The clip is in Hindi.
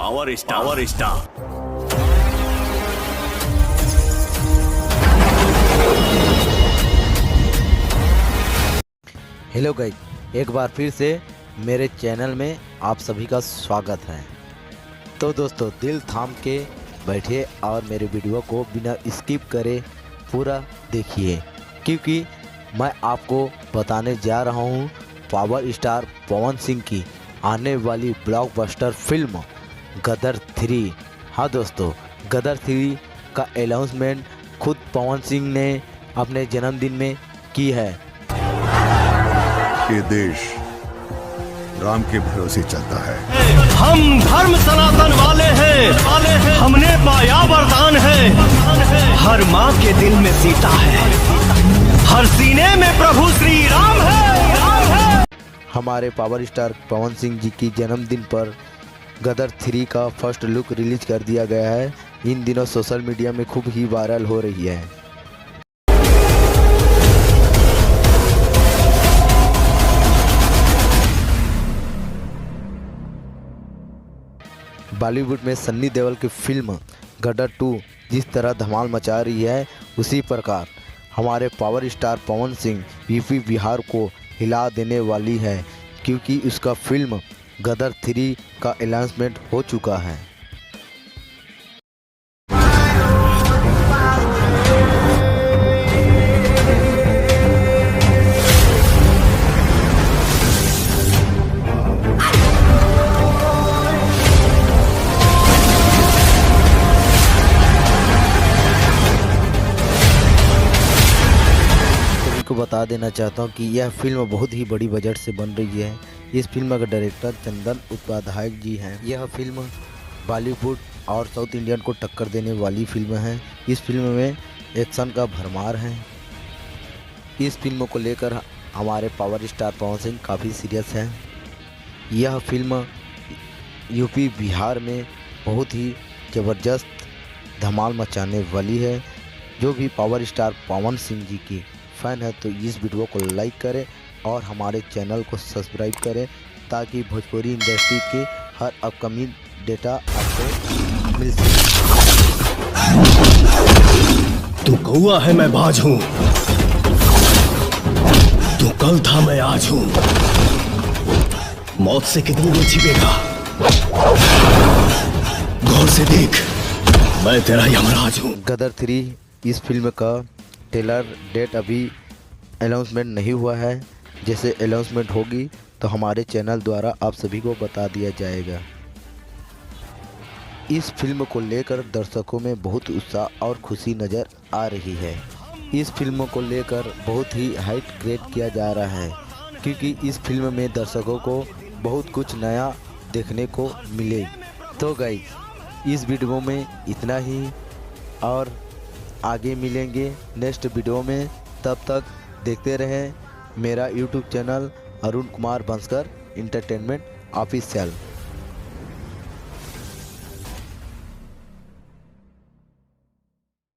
Power star. हेलो गाइस, एक बार फिर से मेरे चैनल में आप सभी का स्वागत है। तो दोस्तों, दिल थाम के बैठिए और मेरे वीडियो को बिना स्किप करे पूरा देखिए, क्योंकि मैं आपको बताने जा रहा हूँ पावर स्टार पवन सिंह की आने वाली ब्लॉकबस्टर फिल्म गदर 3। हाँ दोस्तों, गदर 3 का अनाउंसमेंट खुद पवन सिंह ने अपने जन्मदिन में की है। ये देश राम के भरोसे चलता है। हम धर्म सनातन वाले हैं, हमने पाया वरदान है। हर माँ के दिल में सीता है, हर सीने में प्रभु श्री राम है। हमारे पावर स्टार पवन सिंह जी की जन्मदिन पर गदर 3 का फर्स्ट लुक रिलीज कर दिया गया है। इन दिनों सोशल मीडिया में खूब ही वायरल हो रही है। बॉलीवुड में सन्नी देओल की फिल्म गदर 2 जिस तरह धमाल मचा रही है, उसी प्रकार हमारे power star Pawan Singh UP Bihar को हिला देने वाली है, क्योंकि उसका फिल्म गदर 3 का अनाउंसमेंट हो चुका है। को बता देना चाहता हूँ कि यह फिल्म बहुत ही बड़ी बजट से बन रही है। इस फिल्म का डायरेक्टर चंदन उपाध्याय जी हैं। यह फिल्म बॉलीवुड और साउथ इंडियन को टक्कर देने वाली फिल्म है। इस फिल्म में एक्शन का भरमार है। इस फिल्म को लेकर हमारे पावर स्टार पवन सिंह काफ़ी सीरियस हैं। यह फिल्म यूपी बिहार में बहुत ही ज़बरदस्त धमाल मचाने वाली है। जो भी पावर स्टार पवन सिंह जी की फैन है तो इस वीडियो को लाइक करें और हमारे चैनल को सब्सक्राइब करें, ताकि भोजपुरी इंडस्ट्री के हर अपकमिंग डेटा आपको मिल सके। तू कौआ है, मैं बाज हूँ। तू कल था, मैं आज हूँ। मौत से कितनी दूर छिपेगा, गौर से देख, मैं तेरा यमराज हूँ। गदर 3 इस फिल्म का ट्रेलर डेट अभी अनाउंसमेंट नहीं हुआ है। जैसे अनाउंसमेंट होगी तो हमारे चैनल द्वारा आप सभी को बता दिया जाएगा। इस फिल्म को लेकर दर्शकों में बहुत उत्साह और खुशी नज़र आ रही है। इस फिल्म को लेकर बहुत ही हाइप क्रिएट किया जा रहा है, क्योंकि इस फिल्म में दर्शकों को बहुत कुछ नया देखने को मिले। तो गाइस, इस वीडियो में इतना ही और आगे मिलेंगे नेक्स्ट वीडियो में। तब तक देखते रहें मेरा YouTube channel Arun Kumar Bansakar entertainment official.